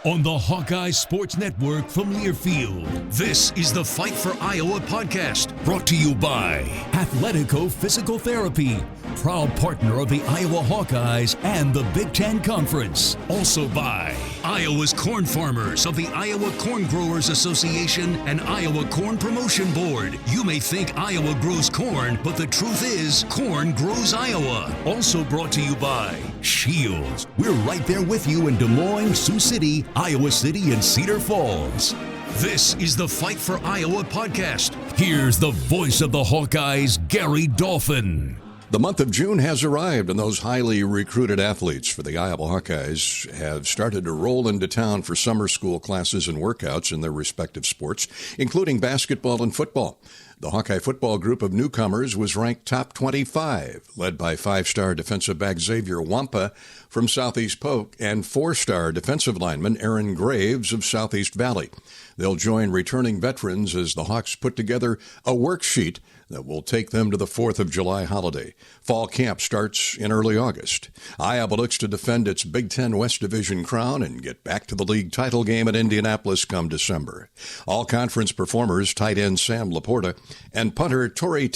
On the Hawkeye Sports Network from Learfield, this is the Fight for Iowa podcast, brought to you by Athletico Physical Therapy, proud partner of the Iowa Hawkeyes and the Big Ten Conference. Also by Iowa's Corn Farmers of the Iowa Corn Growers Association and Iowa Corn Promotion Board. You may think Iowa grows corn, but the truth is, corn grows Iowa. Also brought to you by Shields. We're right there with you in Des Moines, Sioux City, Iowa City, and Cedar Falls. This is the Fight for Iowa podcast. Here's the voice of the Hawkeyes, Gary Dolphin. The month of June has arrived, and those highly recruited athletes for the Iowa Hawkeyes have started to roll into town for summer school classes and workouts in their respective sports, including basketball and football. The Hawkeye football group of newcomers was ranked top 25, led by five-star defensive back Xavier Wampa from Southeast Polk and four-star defensive lineman Aaron Graves of Southeast Valley. They'll join returning veterans as the Hawks put together a worksheet that will take them to the 4th of July holiday. Fall camp starts in early August. Iowa looks to defend its Big Ten West Division crown and get back to the league title game at Indianapolis come December. All-conference performers tight end Sam LaPorta and punter Tory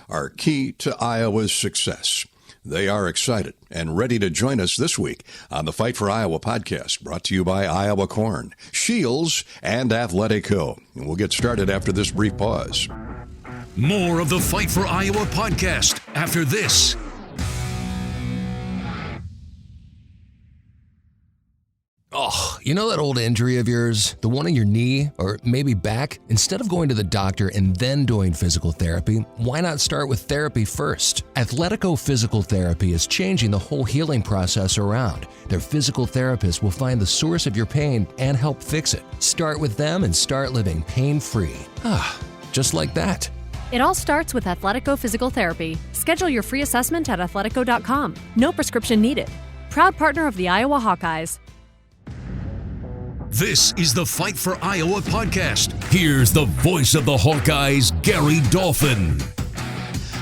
are key to Iowa's success. They are excited and ready to join us this week on the Fight for Iowa podcast, brought to you by Iowa Corn, Shields, and Athletico. And we'll get started after this brief pause. More of the Fight for Iowa podcast after this. Oh, you know that old injury of yours? The one in your knee or maybe back? Instead of going to the doctor and then doing physical therapy, why not start with therapy first? Athletico Physical Therapy is changing the whole healing process around. Their physical therapists will find the source of your pain and help fix it. Start with them and start living pain-free. Just like that. It all starts with Athletico Physical Therapy. Schedule your free assessment at athletico.com. No prescription needed. Proud partner of the Iowa Hawkeyes. This is the Fight for Iowa podcast. Here's the voice of the Hawkeyes, Gary Dolphin.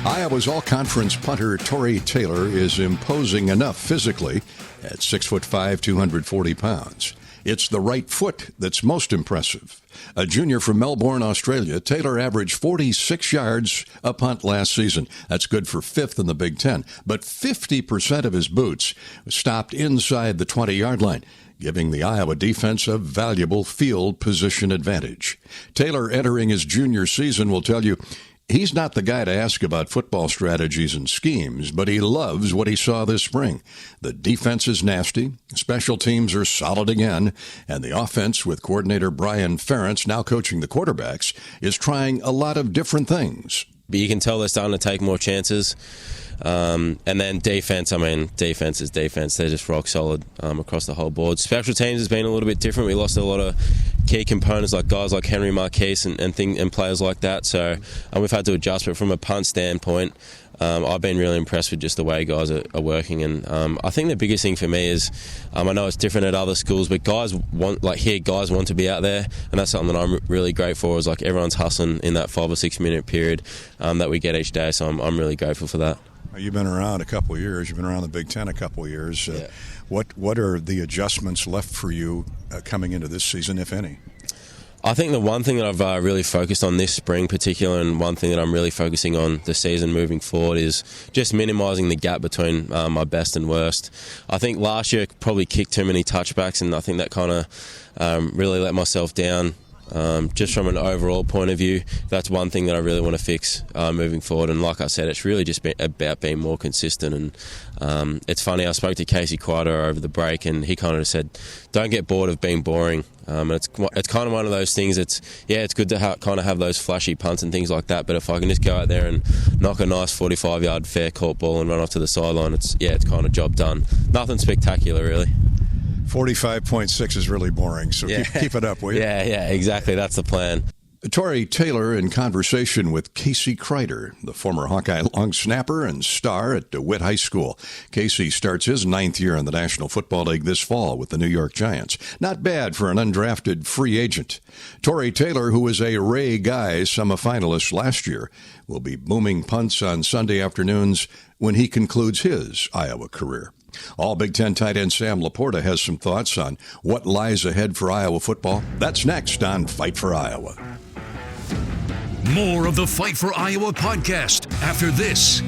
Iowa's all-conference punter Tory is imposing enough physically at 6'5", 240 pounds. It's the right foot that's most impressive. A junior from Melbourne, Australia, Taylor averaged 46 yards a punt last season. That's good for fifth in the Big Ten. But 50% of his boots stopped inside the 20-yard line, giving the Iowa defense a valuable field position advantage. Taylor, entering his junior season, will tell you he's not the guy to ask about football strategies and schemes, but he loves what he saw this spring. The defense is nasty, special teams are solid again, and the offense, with coordinator Brian Ferentz now coaching the quarterbacks, is trying a lot of different things. But you can tell they're starting to take more chances. And then defense is defense. They're just rock solid across the whole board. Special teams has been a little bit different. We lost a lot of key components, like guys like Henry Marquise and players like that. So we've had to adjust. But from a punt standpoint, I've been really impressed with just the way guys are working. And I think the biggest thing for me is, I know it's different at other schools, but guys want to be out there, and that's something that I'm really grateful for. Is like everyone's hustling in that 5 or 6 minute period that we get each day. So I'm really grateful for that. You've been around a couple of years. You've been around the Big Ten a couple of years. Yeah. What are the adjustments left for you coming into this season, if any? I think the one thing that I've really focused on this spring particular, and one thing that I'm really focusing on the season moving forward, is just minimising the gap between my best and worst. I think last year probably kicked too many touchbacks, and I think that kind of really let myself down. Just from an overall point of view, that's one thing that I really want to fix moving forward. And like I said, it's really just about being more consistent. And it's funny, I spoke to Casey Quieter over the break, and he kind of said, don't get bored of being boring. And it's kind of one of those things. It's good to kind of have those flashy punts and things like that. But if I can just go out there and knock a nice 45-yard fair caught ball and run off to the sideline, it's kind of job done. Nothing spectacular, really. 45.6 is really boring, so keep it up, will you? Yeah, exactly. That's the plan. Tory Taylor in conversation with Casey Kreiter, the former Hawkeye long snapper and star at DeWitt High School. Casey starts his 9th year in the National Football League this fall with the New York Giants. Not bad for an undrafted free agent. Tory Taylor, who was a Ray Guy semifinalist last year, will be booming punts on Sunday afternoons when he concludes his Iowa career. All Big Ten tight end Sam LaPorta has some thoughts on what lies ahead for Iowa football. That's next on Fight for Iowa. More of the Fight for Iowa podcast after this.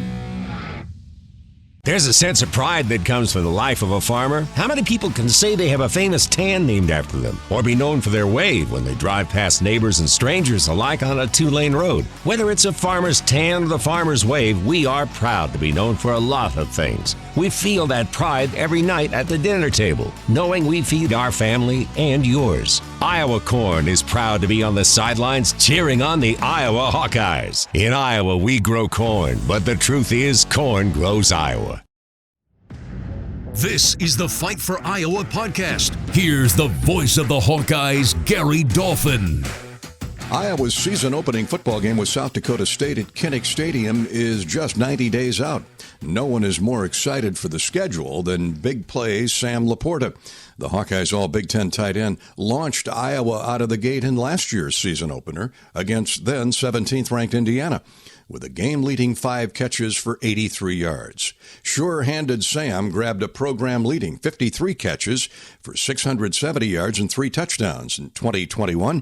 There's a sense of pride that comes from the life of a farmer. How many people can say they have a famous tan named after them, or be known for their wave when they drive past neighbors and strangers alike on a 2-lane road? Whether it's a farmer's tan or the farmer's wave, we are proud to be known for a lot of things. We feel that pride every night at the dinner table, knowing we feed our family and yours. Iowa Corn is proud to be on the sidelines cheering on the Iowa Hawkeyes. In Iowa, we grow corn, but the truth is corn grows Iowa. This is the Fight for Iowa podcast. Here's the voice of the Hawkeyes, Gary Dolphin. Iowa's season-opening football game with South Dakota State at Kinnick Stadium is just 90 days out. No one is more excited for the schedule than big plays Sam LaPorta. The Hawkeyes All-Big Ten tight end launched Iowa out of the gate in last year's season opener against then 17th-ranked Indiana, with a game-leading 5 catches for 83 yards. Sure-handed Sam grabbed a program-leading 53 catches for 670 yards and 3 touchdowns in 2021,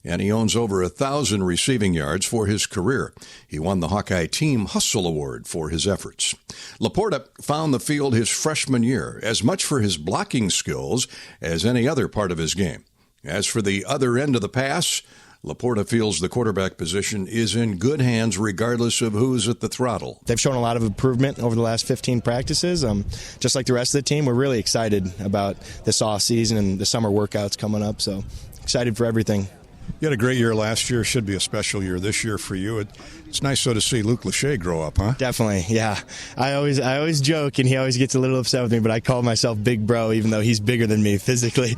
and he owns over 1,000 receiving yards for his career. He won the Hawkeye Team Hustle Award for his efforts. LaPorta found the field his freshman year, as much for his blocking skills as any other part of his game. As for the other end of the pass, LaPorta feels the quarterback position is in good hands regardless of who's at the throttle. They've shown a lot of improvement over the last 15 practices. Just like the rest of the team, we're really excited about this off season and the summer workouts coming up, so excited for everything. You had a great year last year. Should be a special year this year for you. It's nice, so to see Luke Lachey grow up, huh? Definitely, yeah. I always joke, and he always gets a little upset with me, but I call myself Big Bro, even though he's bigger than me physically.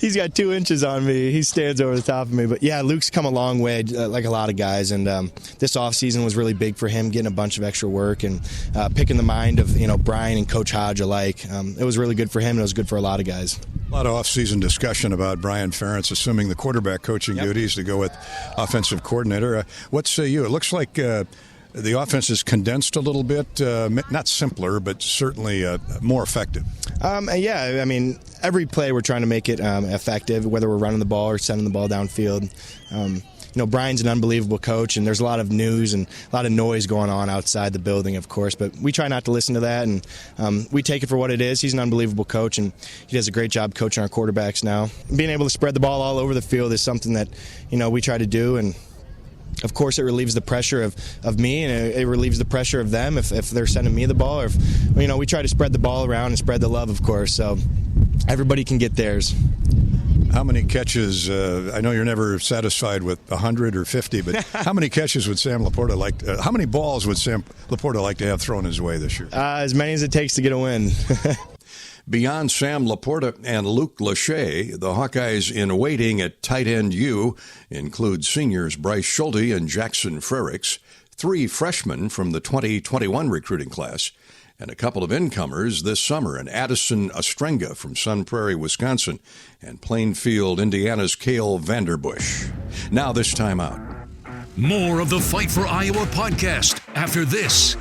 He's got 2 inches on me. He stands over the top of me. But, yeah, Luke's come a long way, like a lot of guys, and this offseason was really big for him, getting a bunch of extra work and picking the mind of Brian and Coach Hodge alike. It was really good for him, and it was good for a lot of guys. A lot of off-season discussion about Brian Ferentz assuming the quarterback coaching duties to go with offensive coordinator. What say you? It looks like the offense is condensed a little bit, not simpler, but certainly more effective. Yeah, I mean, every play we're trying to make it effective, whether we're running the ball or sending the ball downfield. Brian's an unbelievable coach, and there's a lot of news and a lot of noise going on outside the building, of course, but we try not to listen to that, and we take it for what it is. He's an unbelievable coach, and he does a great job coaching our quarterbacks now. Being able to spread the ball all over the field is something that, we try to do, and of course, it relieves the pressure of me, and it relieves the pressure of them if they're sending me the ball, or if, we try to spread the ball around and spread the love, of course, so everybody can get theirs. How many catches, I know you're never satisfied with 100 or 50, but how many catches would Sam LaPorta how many balls would Sam LaPorta like to have thrown his way this year? As many as it takes to get a win. Beyond Sam LaPorta and Luke Lachey, the Hawkeyes in waiting at tight end U include seniors Bryce Schulte and Jackson Frericks, 3 freshmen from the 2021 recruiting class, and a couple of incomers this summer, and Addison Ostrenga from Sun Prairie, Wisconsin, and Plainfield, Indiana's Cale Vanderbush. Now this time out. More of the Fight for Iowa podcast after this.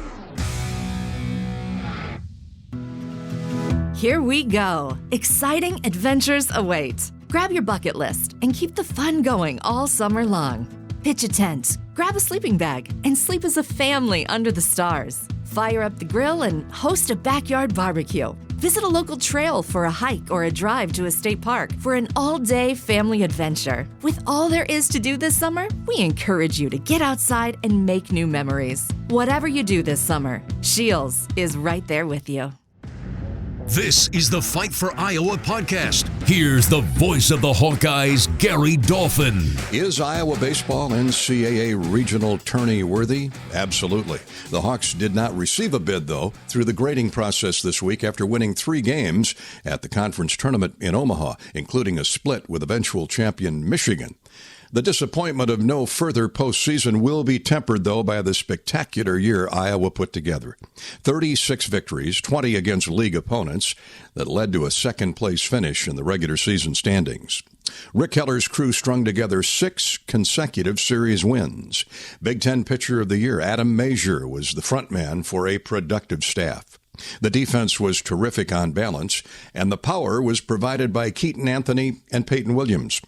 Here we go. Exciting adventures await. Grab your bucket list and keep the fun going all summer long. Pitch a tent, grab a sleeping bag, and sleep as a family under the stars. Fire up the grill and host a backyard barbecue. Visit a local trail for a hike or a drive to a state park for an all-day family adventure. With all there is to do this summer, we encourage you to get outside and make new memories. Whatever you do this summer, Shields is right there with you. This is the Fight for Iowa podcast. Here's the voice of the Hawkeyes, Gary Dolphin. Is Iowa baseball NCAA regional tourney worthy? Absolutely. The Hawks did not receive a bid, though, through the grading process this week after winning 3 games at the conference tournament in Omaha, including a split with eventual champion Michigan. The disappointment of no further postseason will be tempered, though, by the spectacular year Iowa put together. 36 victories, 20 against league opponents, that led to a second-place finish in the regular season standings. Rick Heller's crew strung together 6 consecutive series wins. Big Ten Pitcher of the Year Adam Mazier was the front man for a productive staff. The defense was terrific on balance, and the power was provided by Keaton Anthony and Peyton Williams.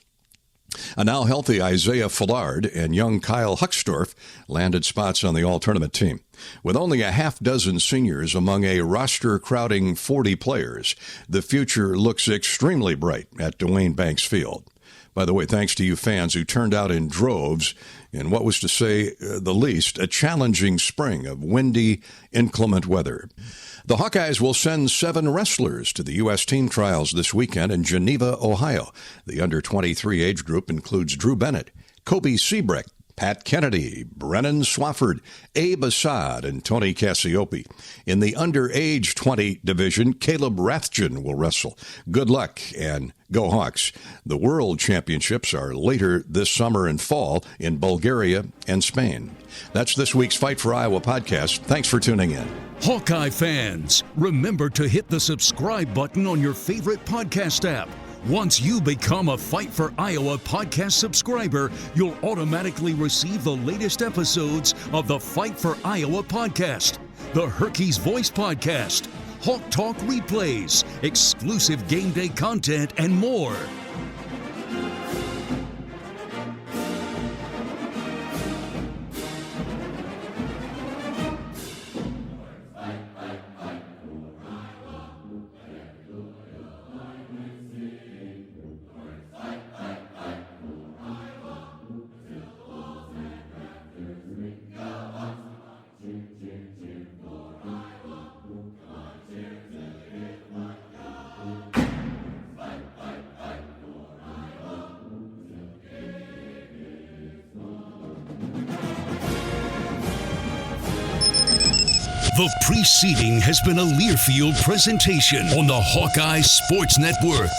A now healthy Isaiah Fallard and young Kyle Huckstorf landed spots on the all-tournament team. With only a half dozen seniors among a roster crowding 40 players, the future looks extremely bright at Dwayne Banks Field. By the way, thanks to you fans who turned out in droves in what was, to say the least, a challenging spring of windy, inclement weather. The Hawkeyes will send 7 wrestlers to the U.S. team trials this weekend in Geneva, Ohio. The under-23 age group includes Drew Bennett, Kobe Seabrecht, Pat Kennedy, Brennan Swafford, Abe Assad, and Tony Cassiope. In the under-age 20 division, Caleb Rathjen will wrestle. Good luck and go Hawks. The World Championships are later this summer and fall in Bulgaria and Spain. That's this week's Fight for Iowa podcast. Thanks for tuning in. Hawkeye fans, remember to hit the subscribe button on your favorite podcast app. Once you become a Fight for Iowa podcast subscriber, you'll automatically receive the latest episodes of the Fight for Iowa podcast, the Hawkeyes Voice podcast, Hawk Talk replays, exclusive game day content, and more. The preceding has been a Learfield presentation on the Hawkeye Sports Network.